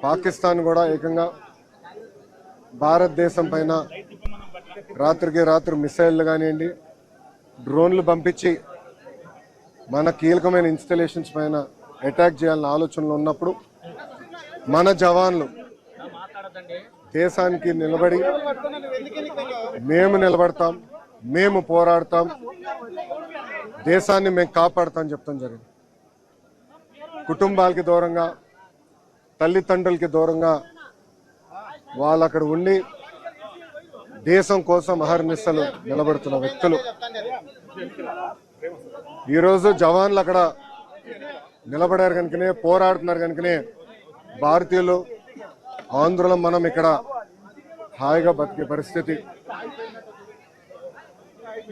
పాకిస్తాన్ కూడా ఏకంగా భారతదేశం పైన రాత్రికి రాత్రి మిసైళ్లు కానివ్వండి, డ్రోన్లు పంపించి మన కీలకమైన ఇన్స్టలేషన్స్ పైన అటాక్ చేయాలన్న ఆలోచనలు ఉన్నప్పుడు మన జవాన్లు దేశానికి నిలబడి మేము నిలబడతాం, మేము పోరాడతాం, దేశాన్ని మేము కాపాడుతాం చెప్తాం జరిగింది. కుటుంబాలకి దూరంగా, తల్లిదండ్రులకి దూరంగా వాళ్ళు అక్కడ ఉండి దేశం కోసం అహర్నిశలు నిలబడుతున్న వ్యక్తులు. ఈరోజు జవాన్లు అక్కడ నిలబడారు కనుకనే, పోరాడుతున్నారు కనుకనే భారతీయులు ఆంధ్రులం మనం ఇక్కడ హాయిగా బతికే పరిస్థితి.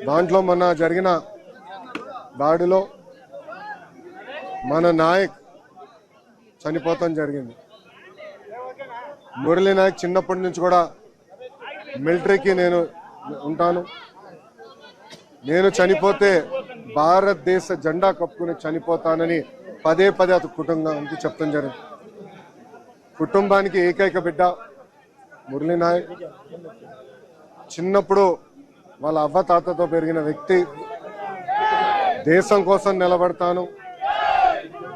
దాంట్లో మొన్న జరిగిన దాడిలో మన నాయక్ చనిపోతాం జరిగింది. మురళీ నాయక్ చిన్నప్పటి నుంచి కూడా మిలిటరీకి నేను ఉంటాను, నేను చనిపోతే భారతదేశ జెండా కప్పుకుని చనిపోతానని పదే పదే అతని కుటుంబానికి చెప్తాం జరిగింది. కుటుంబానికి ఏకైక బిడ్డ మురళీ నాయక్. చిన్నప్పుడు వాళ్ళ అవ్వ తాతతో పెరిగిన వ్యక్తి. దేశం కోసం నిలబడతాను,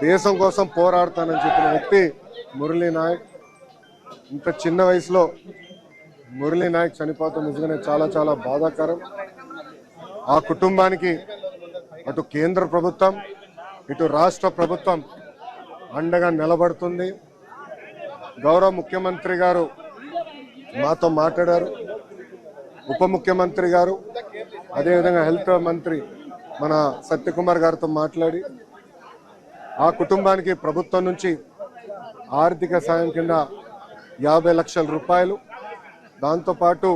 దేశం కోసం పోరాడతానని చెప్పిన వ్యక్తి మురళీ నాయక్. ఇంత చిన్న వయసులో మురళీ నాయక్ చనిపోతాం నిజంగానే చాలా చాలా బాధాకరం. ఆ కుటుంబానికి అటు కేంద్ర ప్రభుత్వం, ఇటు రాష్ట్ర ప్రభుత్వం అండగా నిలబడుతుంది. గౌరవ ముఖ్యమంత్రి గారు మాతో మాట్లాడారు, ఉప ముఖ్యమంత్రి గారు, అదేవిధంగా హెల్త్ మంత్రి మన సత్యకుమార్ గారితో మాట్లాడి ఆ కుటుంబానికి ప్రభుత్వం నుంచి ఆర్థిక సాయం కింద 50 లక్షల రూపాయలు, దాంతోపాటు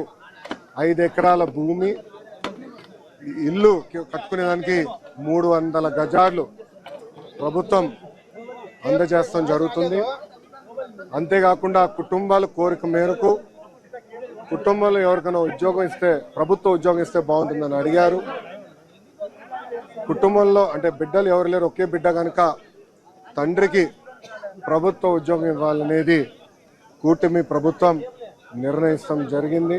5 ఎకరాల భూమి, ఇల్లు కట్టుకునేదానికి 300 గజాలు ప్రభుత్వం అందజేస్తాం జరుగుతుంది. అంతేకాకుండా కుటుంబాల కోరిక మేరకు కుటుంబంలో ఎవరికైనా ఉద్యోగం ఇస్తే, ప్రభుత్వ ఉద్యోగం ఇస్తే బాగుంటుందని అడిగారు. కుటుంబంలో అంటే బిడ్డలు ఎవరు లేరు, ఒకే బిడ్డ కనుక తండ్రికి ప్రభుత్వ ఉద్యోగం ఇవ్వాలనేది కూటమి ప్రభుత్వం నిర్ణయిస్తాం జరిగింది.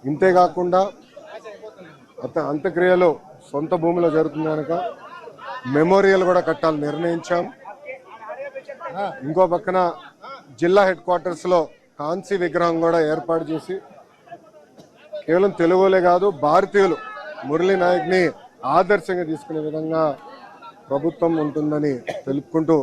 ఇంతేకాకుండా అంత్యక్రియలు సొంత భూమిలో జరుగుతుంది కనుక మెమోరియల్ కూడా కట్టాలని నిర్ణయించాం. ఇంకో పక్కన జిల్లా హెడ్ క్వార్టర్స్ లో కాంసీ విగ్రహం కూడా ఏర్పాటు చేసి కేవలం తెలుగులే కాదు భారతీయులు మురళీ నాయక్ ని ఆదర్శంగా తీసుకునే విధంగా ప్రభుత్వం ఉంటుందని తెలుపుకుంటూ